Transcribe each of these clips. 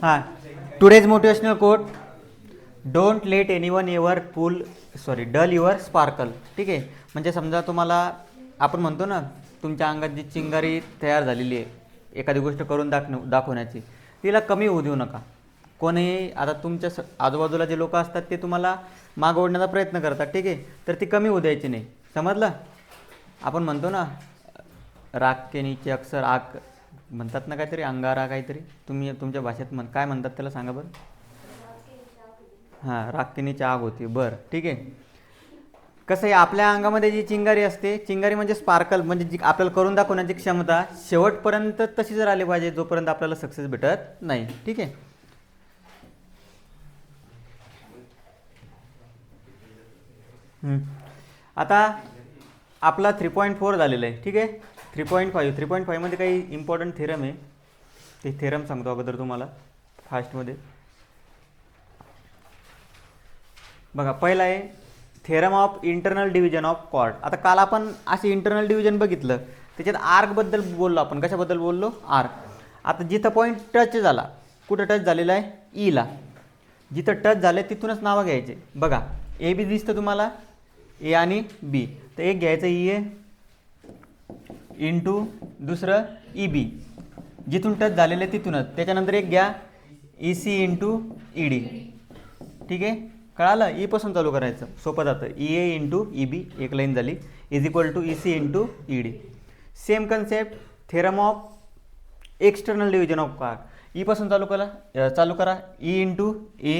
हां, today's motivational quote, don't let anyone ever dull your sparkle. ठीक आहे, म्हणजे समजा तुम्हाला आपण म्हणतो ना तुमच्या अंगात जी चिंगारी तयार झालेली आहे एखादी गोष्ट करून दाखवण्याची, तिला कमी होऊ देऊ नका. कोणीही आता तुमच्या आजूबाजूला जे लोक असतात ते तुम्हाला मागं ओढण्याचा प्रयत्न करतात. ठीक आहे, तर ती कमी होऊ द्यायची नाही. समजलं? आपण म्हणतो ना राग के नीचे अक्सर आग म्हणतात ना, काहीतरी अंगारा काहीतरी, तुम्ही तुमच्या भाषेत काय म्हणतात त्याला सांगा बरं. हां, राग के नीचे आग होती. बरं, ठीक आहे. कसं आहे, आपल्या अंगामध्ये जी चिंगारी असते, चिंगारी म्हणजे स्पार्कल, म्हणजे जी आपल्याला करून दाखवण्याची क्षमता शेवटपर्यंत तशीच राहिली पाहिजे जोपर्यंत आपल्याला सक्सेस भेटत नाही. ठीक आहे. आता आपला 3.4 झालेला आहे. ठीक आहे, 3.5मध्ये काही इम्पॉर्टंट थेरम आहे, ते थेरम सांगतो अगोदर तुम्हाला फास्टमध्ये. बघा, पहिला आहे theorem of internal division of chord. आता काल आपण असे इंटरनल डिव्हिजन बघितलं, त्याच्यात आर्कबद्दल बोललो आपण. कशाबद्दल बोललो? आर्क. आता जिथं पॉईंट टच झाला, कुठं टच झालेला आहे? ईला. जिथं टच झालं तिथूनच नावं घ्यायचे. बघा, ए बी दिसतं तुम्हाला, ए आणि बी, तर एक घ्यायचं ई ए इंटू दुसरं ई बी, जिथून टच झालेलं आहे तिथूनच. त्याच्यानंतर एक घ्या E C into E D. ठीक आहे, कळालं? ई पासून चालू करायचं, सोपं जातं. E A into E B, एक लाईन झाली, is equal to E C into E D. Same concept, theorem of external division of chord. E पासून चालू करा. E into A,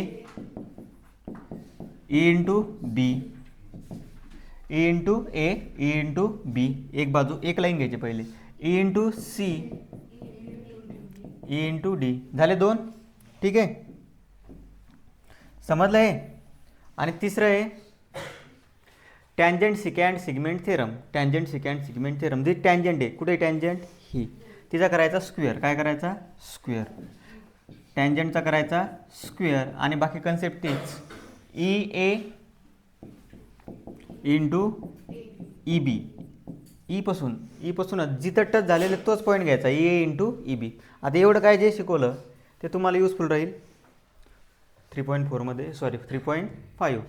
E into B, E into A, E into B, एक बाजू एक line घ्यायची पहिले. E into C, E into D, झाले दोन. ठीक आहे, समजलं आहे? आणि तिसरं आहे tangent secant segment theorem. Tangent secant segment theorem, जी टँजंट आहे, कुठे टँजंट? ही, तिचा करायचा स्क्वेअर. काय करायचा? स्क्वेअर. टँजंटचा करायचा स्क्वेअर, आणि बाकी कन्सेप्ट तीच. ई ए इंटू ई बी, ईपासूनच जिथं टच झालेलं तोच पॉईंट घ्यायचा, ई ए इंटू ई बी. आता एवढं काय जे शिकवलं ते तुम्हाला युजफुल राहील 3.4मध्ये, 3.5.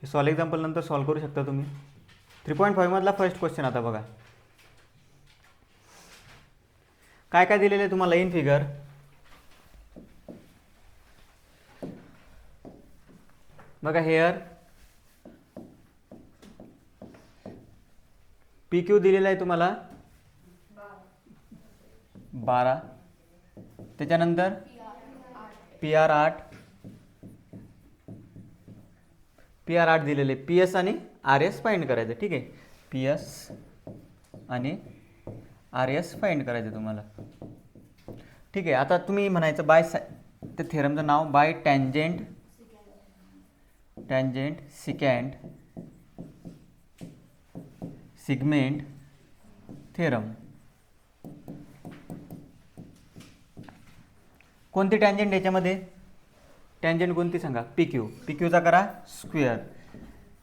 हे सॉल्व एक्झाम्पल नंतर सॉल्व करू शकता तुम्ही. 3.5 मधला फर्स्ट क्वेश्चन. आता बघा काय काय दिलेलं आहे तुम्हाला इन फिगर. बघा, हेअर पी क्यू दिलेला आहे तुम्हाला 12, त्याच्यानंतर पी आर 8, दिलेले. पी एस आणि आर एस फाइंड करायचं. ठीक आहे, पी एस आणि आर एस फाइंड करायचं तुम्हाला. ठीक आहे, आता तुम्ही म्हणायचं बाय त्या थेरमचं नाव, bye tangent secant segment theorem. कोणती टँजंट याच्यामध्ये? टँजंट कोणती सांगा? P Q. पी क्यूचा करा स्क्वेअर,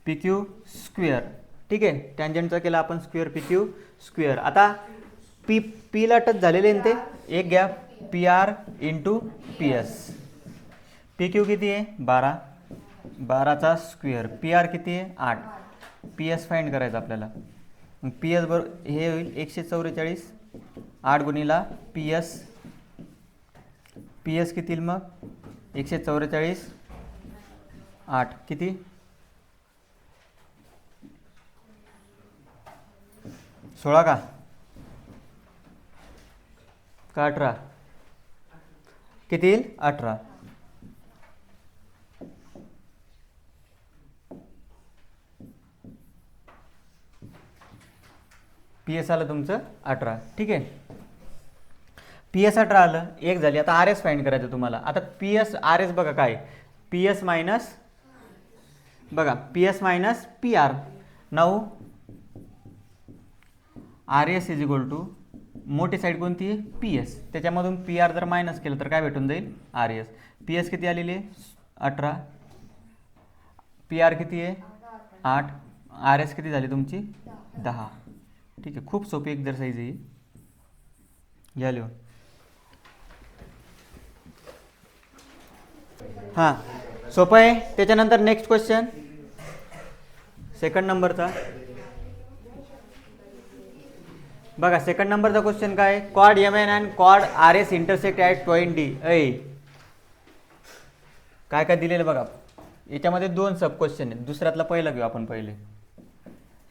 पी क्यू स्क्वेअर. ठीक आहे, टँजंटचा केला आपण स्क्वेअर, पी क्यू स्क्वेअर. आता पीला टच झालेले ते एक घ्या, P R into P S. P Q किती आहे? 12, 12चा स्क्वेअर. पी आर किती आहे? 8. पी एस फाइंड करायचं आपल्याला. मग पी एस बरोबर हे होईल 144, 8 गुणिला पी एस. पी एस किती येईल मग? 144, 8 किती? 16 का 18? किती येईल? 18. पी एस आलं तुमचं 18. ठीक आहे, पी एस 18 आलं, एक झाली. आता आर एस फाइंड करायचं तुम्हाला. आता पी एस आर एस बघा काय, पी एस मायनस, बघा P S minus P R. 9 R S is equal to, मोठी साईड कोणती आहे? P S. त्याच्यामधून पी आर जर मायनस केलं तर काय भेटून जाईल? R S. पी एस किती आलेली आहे? 18. पी आर किती आहे? 8. आर एस किती झाली तुमची? 10. ठीक आहे, खूप सोपी एक्झरसाइज आहे ही. घ्या लिहून. हां, सोपं आहे. त्याच्यानंतर नेक्स्ट क्वेश्चन, सेकंड नंबरचा बघा. सेकंड नंबरचा क्वेश्चन काय, cod M N and cod R S intersect at point D. काय काय दिलेलं बघा. याच्यामध्ये 2 सब क्वेश्चन आहेत. दुसऱ्यातला पहिला घेऊ आपण पहिले.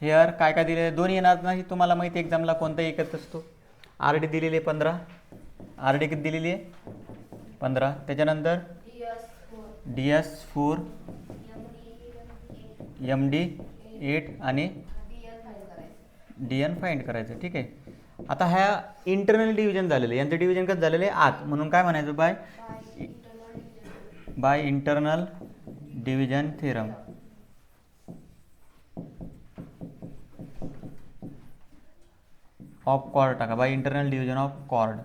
हेअर काय काय दिलेलं, दोन्ही येणार नाही. तुम्हाला माहिती एक्झामला कोणता एकच असतो. आर डी दिलेली आहे 15, आर डी किती दिलेली आहे 15. त्याच्यानंतर डी एस 4, एम डी 8 आणि डी एन फाइंड करायचं. ठीक आहे. आता ह्या इंटरनल डिव्हिजन झालेलं आहे. यांचं डिव्हिजन कसं झालेलं आहे आत, म्हणून काय म्हणायचं, by internal division theorem. Of chord टाका, by internal division of chord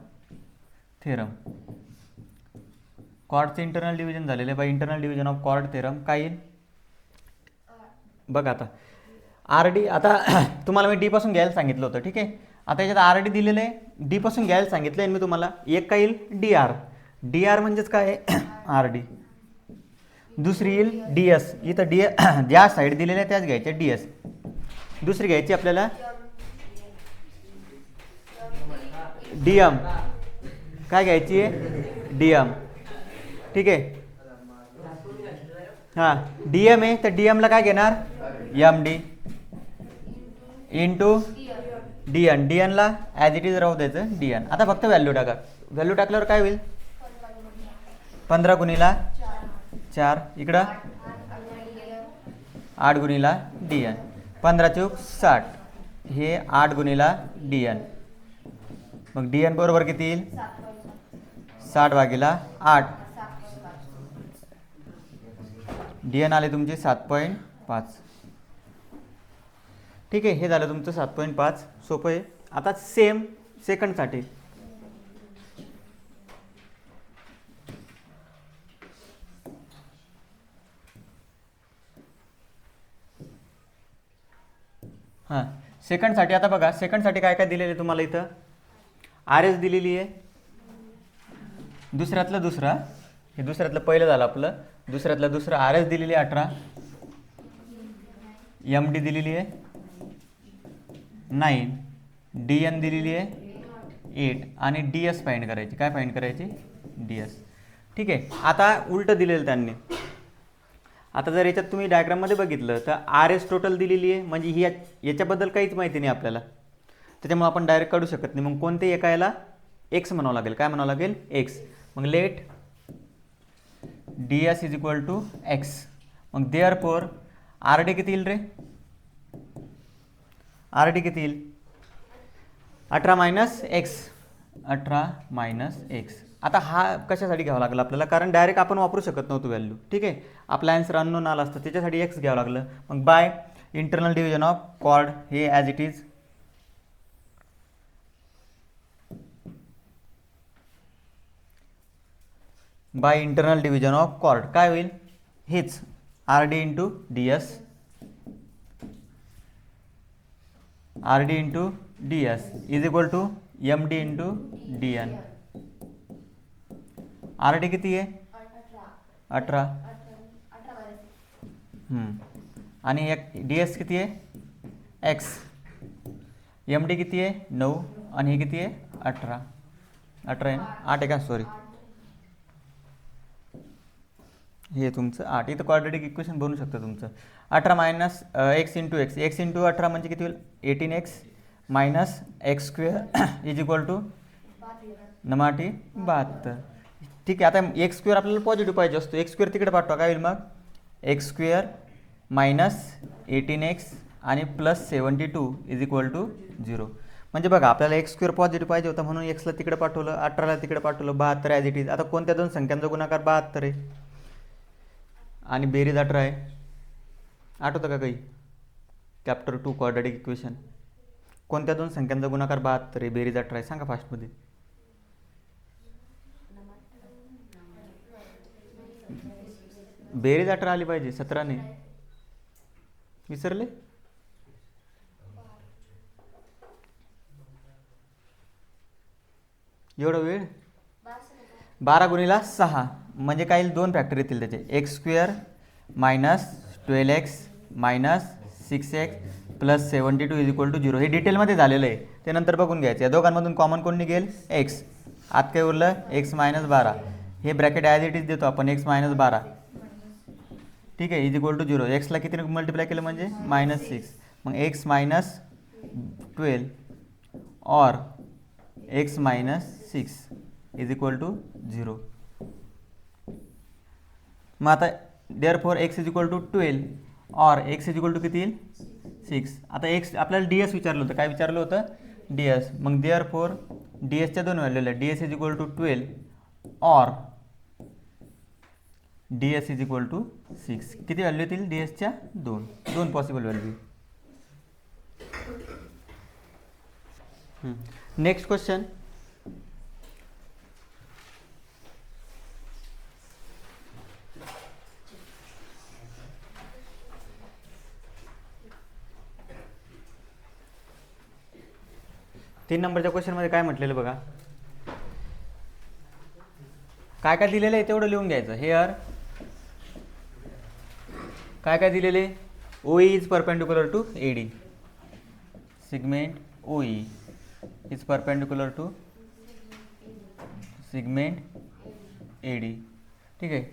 theorem. कॉर्डचं इंटरनल डिव्हिजन झालेलं आहे by internal division of chord theorem. काय येईल बघा. आता आर डी, आता तुम्हाला मी डी पासून घ्यायला सांगितलं होतं. ठीक आहे. आता याच्यात आर डी दिलेलं आहे, डी पासून घ्यायला सांगितलं आहे मी तुम्हाला. एक काय येईल डी आर. डी आर म्हणजेच काय आहे आर डी. दुसरी येईल डी एस. इथं डी ज्या साईड दिलेल्या त्याच घ्यायच्या डी एस. दुसरी घ्यायची आपल्याला डी एम. काय घ्यायची आहे डी एम. ठीक आहे. हां, डी एम आहे तर डी एमला काय घेणार M D into D N. D एनला ॲज इट इज राहू द्यायचं डी एन. आता फक्त व्हॅल्यू टाका. व्हॅल्यू टाकल्यावर काय होईल 15 गुणिला 4, इकडं 8 गुणिला डी एन. 15 चौक 60, हे 8 गुणिला डी एन. मग डी एन बरोबर किती येईल 60 भागिला 8. डी एन आले तुमचे 7.5. ठीक आहे. हे झालं तुमचं 7.5. सोपं आहे. आता सेम सेकंडसाठी हां, सेकंडसाठी आता बघा. सेकंडसाठी काय काय दिलेलं आहे तुम्हाला इथं. आर एस दिलेली आहे, दुसऱ्यातलं दुसरा, हे दुसऱ्यातलं पहिलं झालं आपलं, दुसऱ्यातलं दुसरं. आर एस दिलेली आहे 18, एम डी दिलेली आहे 9, डी एन दिलेली आहे 8 आणि डी एस फाइंड करायची. काय फाइंड करायची डी एस. ठीक आहे. आता उलटं दिलेलं त्यांनी. आता जर याच्यात तुम्ही डायग्राममध्ये बघितलं तर आर एस टोटल दिलेली आहे, म्हणजे ही याच्याबद्दल काहीच माहिती नाही आपल्याला, त्याच्यामुळे आपण डायरेक्ट काढू शकत नाही. मग कोणते एका याला एक्स म्हणावं लागेल. काय म्हणावं लागेल एक्स. मग let D S is equal to X. मग देअर फोर आर डी किती येईल रे, आर डी किती येईल 18 मायनस एक्स, 18 मायनस एक्स. आता हा कशासाठी घ्यावा लागला आपल्याला, कारण डायरेक्ट आपण वापरू शकत नव्हतो व्हॅल्यू. ठीक आहे. आपला आन्सर अननोन आला असतं, त्याच्यासाठी एक्स घ्यावं लागलं. मग by internal division of chord, हे as it is by internal division of chord काय होईल हेच R D into D S, R D into D S is equal to M D into D N. R D किती आहे 18 आणि एक D S किती आहे एक्स, एम डी किती आहे 9 आणि हे किती आहे 18. 18 आहे ना, 8 आहे का, सॉरी हे तुमचं 8. इथं क्वाड्रेटिक इक्वेशन बनवू शकतं तुमचं. 18 minus X into X, X into 18 म्हणजे किती होईल 18x minus X square is equal to 9 72. ठीक आहे. आता एक्स स्क्वेअर आपल्याला पॉझिटिव्ह पाहिजे असतो, एक्स स्क्वेअर तिकडे पाठवा. काय होईल मग एक्स स्क्वेअर मायनस 18x आणि प्लस 72 इज इक्वल टू 0. म्हणजे बघा आपल्याला एक्स स्क्वेअर पॉझिटिव्ह पाहिजे होता म्हणून एक्सला तिकडे पाठवलं, 18ला तिकडे पाठवलं, 72 ॲज इट इज. आता कोणत्या दोन संख्यांचा गुणाकार 72 आहे आणि बेरीज 18 आहे. आठवतं का काही चॅप्टर 2 क्वाड्रेटिक इक्वेशन, कोणत्या दोन संख्यांचा गुणाकार 72 आहे, बेरीज 18 आहे, सांगा फास्टमध्ये. बेरीज 18 आली पाहिजे, 17 नाही. विसरले एवढा वेळ 12 गुणिला 6 म्हणजे काय येईल, 2 फॅक्टर येतील त्याचे, X square minus 12x minus 6x plus 72 is equal to 0. हे डिटेलमध्ये झालेलं आहे, ते नंतर बघून घ्यायचं. या दोघांमधून कॉमन कोण निघेल, एक्स. आत काय उरलं, एक्स मायनस 12. हे ब्रॅकेट ॲज इट इज देतो आपण, एक्स मायनस 12. ठीक आहे, इज इक्वल टू 0. एक्सला किती मल्टिप्लाय केलं म्हणजे -6. मग एक्स मायनस 12 और X minus 6 is equal to 0. मग आता therefore X is equal to 12 और एक्स इज इक्वल टू किती येईल, 6. आता एक्स आपल्याला डी एस विचारलं होतं, काय विचारलं होतं, डी एस. मग देअर फोर डी एसच्या 2 व्हॅल्यूला, D S is equal to 12 और D S is equal to 6. किती व्हॅल्यू येतील डी एसच्या, 2 पॉसिबल व्हॅल्यू. Next question. तीन नंबरच्या क्वेश्चनमध्ये काय म्हटलेलं बघा, काय काय दिलेलं आहे तेवढं लिहून घ्यायचं. हेअर काय काय दिलेले, O is perpendicular to A D, segment O is perpendicular to segment A D. ठीक आहे,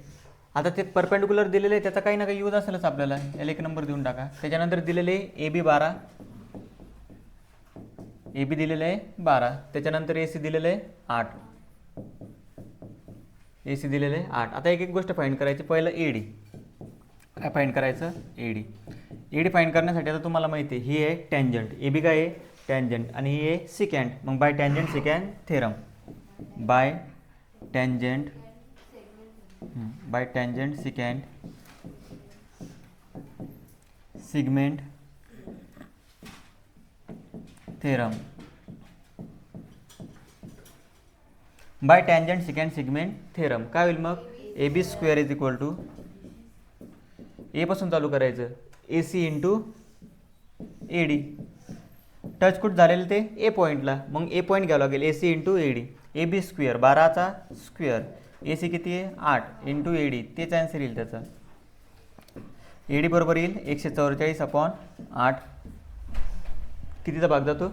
आता ते परपेंडिक्युलर दिलेले आहे, त्याचा काही ना काही यूज असेलच आपल्याला, याला 1 नंबर देऊन टाका. त्याच्यानंतर दिलेले ए बी 12, ए बी दिलेलं आहे 12. त्याच्यानंतर ए सी दिलेलं आहे 8, ए सी दिलेलं आहे 8. आता एक एक गोष्ट फाइंड करायची. पहिलं ए डी, काय फाइंड करायचं, ए डी. ए डी फाइंड करण्यासाठी आता तुम्हाला माहिती आहे, ही आहे टँजंट, ए बी काय आहे टँजंट, आणि ही आहे सिकँट. मग by tangent secant theorem, by tangent secant segment theorem, by tangent secant segment theorem. काय होईल मग, A B square is equal to, A पासून चालू करायचं, A C into A D. Touch कुठ झालेलं ते ए पॉईंटला, मग ए पॉईंट घ्यावं लागेल, A C into A D. A B square 12चा स्क्वेअर, ए सी किती आहे 8 इंटू ए डी, तेच आन्सर येईल त्याचा. ए डी बरोबर येईल 144/8. कितीचा भाग जातो,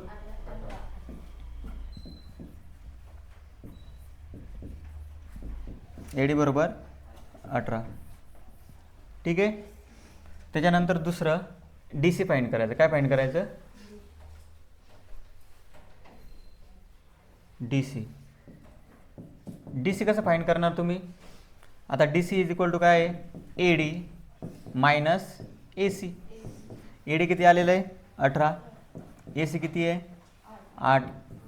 ए डी बरोबर 18. ठीक आहे, त्याच्यानंतर दुसरं डी सी फाइंड करायचं. काय फाइंड करायचं, डी सी. डी सी कसं फाइंड करणार तुम्ही, आता D C is equal to काय आहे, A D minus A C. A D किती आलेलं आहे 18, ए सी किती आहे 8,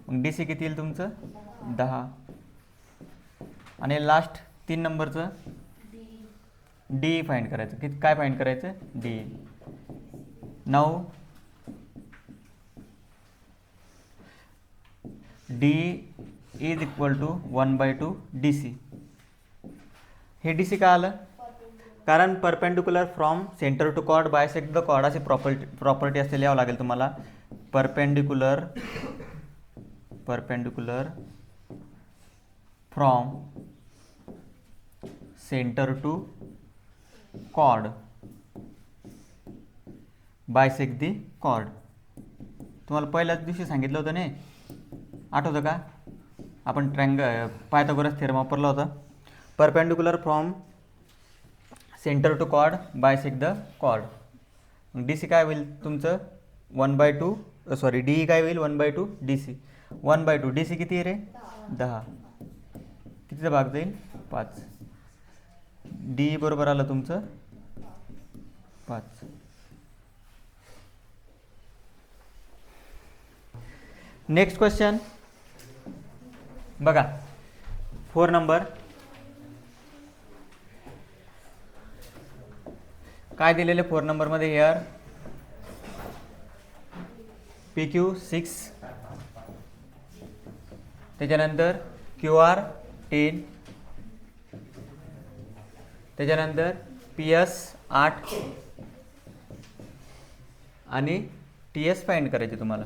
मग डी सी किती येईल तुमचं 10. आणि लास्ट 3 नंबरचं डी फाइंड करायचं. किती, काय फाइंड करायचं, D. 9 D is equal to 1/2 D C. हे डी सी का आलं, कारण perpendicular from centre to chord bisect the chord, अशी प्रॉपर्टी असते, लिहावं लागेल तुम्हाला. Perpendicular from centre to chord bisect the chord. तुम्हाला पहिल्याच दिवशी सांगितलं होतं नाही, आठवतं का, आपण पायथागोरस थेरम वापरला होता. Perpendicular from centre to chord bisect the chord. मग डी सी काय होईल तुमचं 1/2, सॉरी डी काय होईल 1/2 डी सी. 1/2 डी सी किती आहे रे 10, कितीचा भाग जाईल 5. डी बरोबर आलं तुमचं 5. नेक्स्ट क्वेश्चन बघा, 4 नंबर. काय दिलेले 4 नंबरमध्ये, हेअर पी क्यू 6, त्याच्यानंतर क्यू आर 10, त्याच्यानंतर पी एस 8 आणि टी एस फाइंड करायचे तुम्हाला.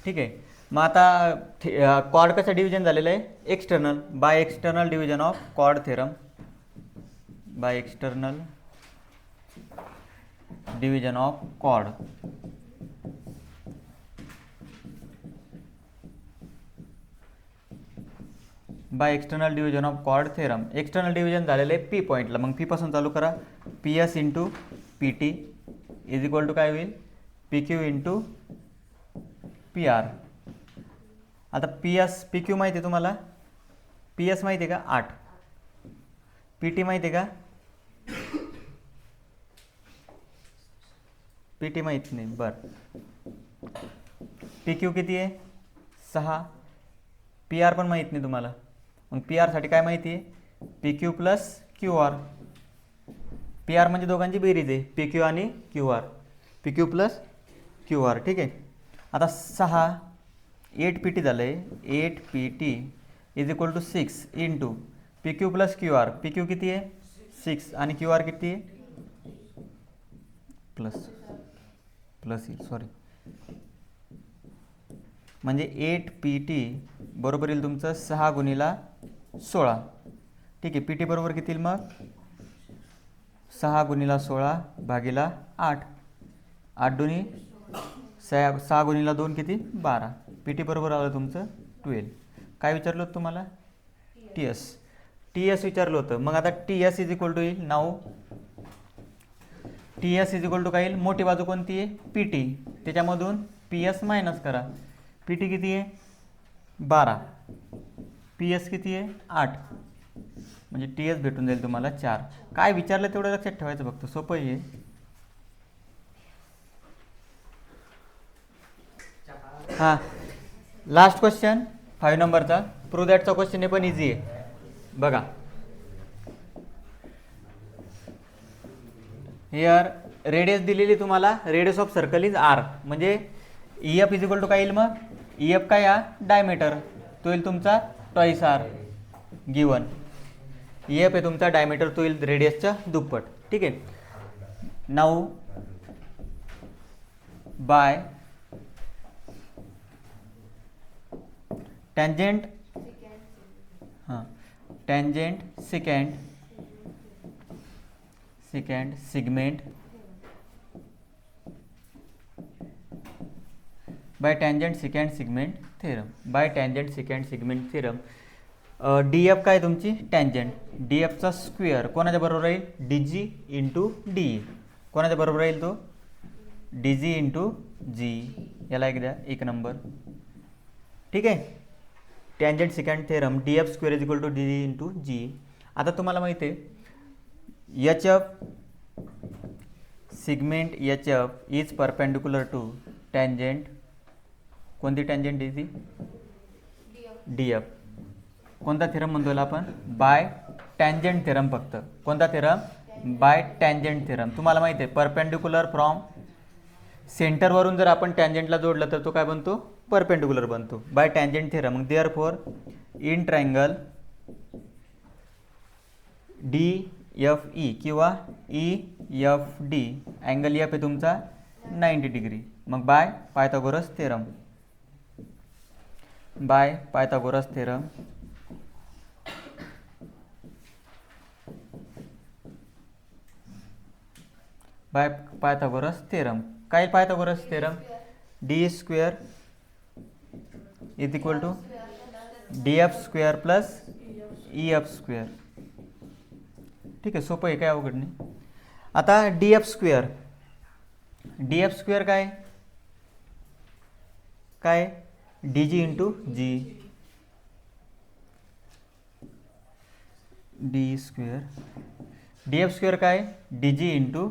ठीक आहे, मग आता कॉड कसं डिव्हिजन झालेलं आहे external, by external division of cod theorem, by external division of cod. By external division of cod theorem. External division झालेलं आहे पी पॉईंटला. मग पी पासून चालू करा. P S into P T is equal to काय होईल P Q into P R. आता पी एस पी क्यू माहिती आहे तुम्हाला, पी एस माहिती आहे का 8, पी टी माहिती आहे का, पी टी माहीत नाही बरं. पी क्यू किती आहे 6, पी आर पण माहीत नाही तुम्हाला. मग पी आरसाठी काय माहिती आहे P Q plus Q R. P R म्हणजे दोघांची बेरीज आहे पी क्यू आणि Q R, P Q plus Q R. ठीक आहे. आता 6 8 पी टी झालं आहे, 8 P T is equal to 6 into P Q plus Q R. P Q किती आहे 6 आणि क्यू आर किती आहे प्लस येईल सॉरी, म्हणजे 8 पी टी बरोबर येईल तुमचं 6 गुणिला 16. ठीक आहे. पी टी बरोबर किती येईल मग 6 गुणिला 16 भागीला 8, 8 दुनी 6 गुणिला 2 किती 12. पी टी बरोबर आलं तुमचं 12. काय विचारलं होतं तुम्हाला टी एस, टी एस विचारलं होतं. मग आता T S is equal to येईल नाव, T S is equal to काय येईल मोठी बाजू कोणती आहे पी टी, त्याच्यामधून पी एस मायनस करा. पी टी किती आहे 12, पी एस किती आहे 8, म्हणजे टी एस भेटून जाईल तुम्हाला 4. काय विचारलं तेवढं लक्षात ठेवायचं फक्त, सोपं आहे. हां लास्ट क्वेश्चन 5 नंबरचा प्रूव्ह दॅटचा क्वेश्चन आहे पण इझी आहे बघा. हिअर रेडियस दिलेली तुम्हाला, radius of circle is R, म्हणजे E F is equal to काय येईल मग ई एफ काय हा डायमीटर, तो येईल तुमचा twice R given. E F आहे तुमचा डायमीटर, तो येईल रेडियसच्या दुप्पट. ठीक आहे. नाऊ बाय टँजेंट, हां tangent secant segment by tangent secant segment theorem, by tangent secant segment theorem. D F काय तुमची टँजेंट, डी एफचा स्क्वेअर कोणाच्या बरोबर राहील डी जी इंटू डी, कोणाच्या बरोबर राहील तो डी जी इंटू जी. याला एक द्या 1 नंबर. ठीक आहे. Tangent secant theorem D F square is equal to D G into G. आता तुम्हाला माहिती आहे H F segment H F is perpendicular to tangent, कोणती टँजेंट आहे ती डी एफ. कोणता थेरम म्हणतो आपण बाय टँजेंट थेरम. फक्त कोणता थेरम बाय टँजेंट थेरम. तुम्हाला माहिती आहे परपेंडिक्युलर फ्रॉम सेंटरवरून जर आपण टँजेंटला जोडलं तर तो काय बनतो परपेंडिक्युलर बनतो बाय टँजेंट थेरम. मग therefore in triangle D F E किंवा E F D angle F आहे तुमचा 90 डिग्री. मग by Pythagoras theorem, by Pythagoras theorem by Pythagoras theorem. काय Pythagoras theorem D square is equal to D F square plus E F square. ठीक आहे. सोपं आहे काय अवघड नाही. आता D F square, D F square काय D G into G, D square D F square काय डी जी इंटू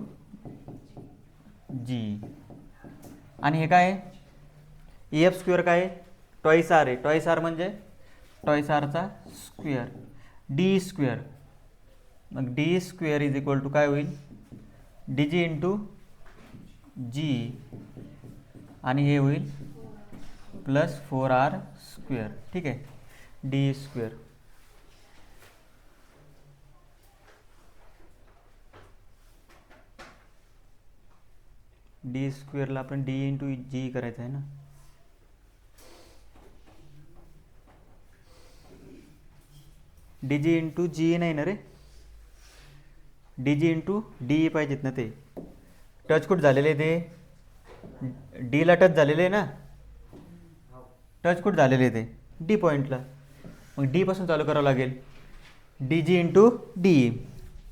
जी. आणि हे काय ई एफ स्क्वेअर काय ट्वाईस आर आहे, ट्वाईस आर म्हणजे ट्वाईस आरचा स्क्वेअर डी स्क्वेअर. मग D square is equal to काय होईल डी जी इंटू जी आणि हे होईल प्लस 4r स्क्वेअर. ठीक आहे. डी स्क्वेअर डी स्क्वेअरला आपण डी इंटू जी करायचं आहे ना. डी जी इंटू जी नाही ना रे, डी जी इंटू डी पाहिजेत ना ते. टच कुठ झालेले ते डीला टच झालेले आहे ना, टच कुठ झालेले ते डी पॉईंटला. मग डी पासून चालू करावं लागेल. डी जी इंटू डी,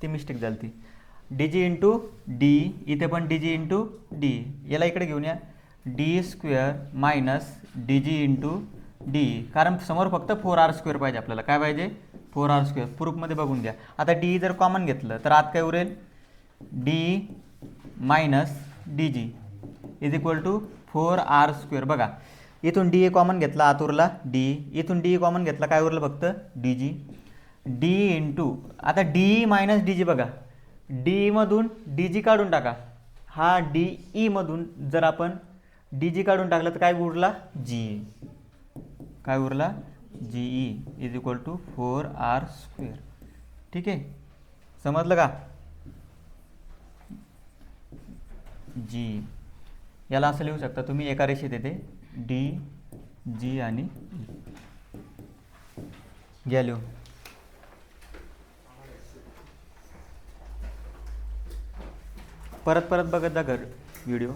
ती मिस्टेक झाली ती. डी जी इंटू डी, इथे पण डी जी इंटू डी, याला इकडे घेऊन या. D square minus D G into D, कारण समोर फक्त 4r² पाहिजे आपल्याला. काय पाहिजे? 4r². प्रूफमध्ये बघून घ्या. आता डी जर कॉमन घेतलं तर आत काय उरेल? D minus D G is equal to 4r². बघा इथून डी ए कॉमन घेतला, आत उरला डी. इथून डी कॉमन घेतला, काय उरलं? फक्त डी जी. डी इंटू, आता डी मायनस डी जी बघा, डी मधून डी जी काढून टाका. हा डी ई मधून जर आपण डी जी काढून टाकलं तर काय उरला? जी. काय उरला? G E is equal to 4r². ठीक आहे, समजलं का? जी, याला असं लिहू शकता तुम्ही, एका रेषेत येते डी जी आणि घ्या लिहू. परत परत बघत जा घर व्हिडिओ.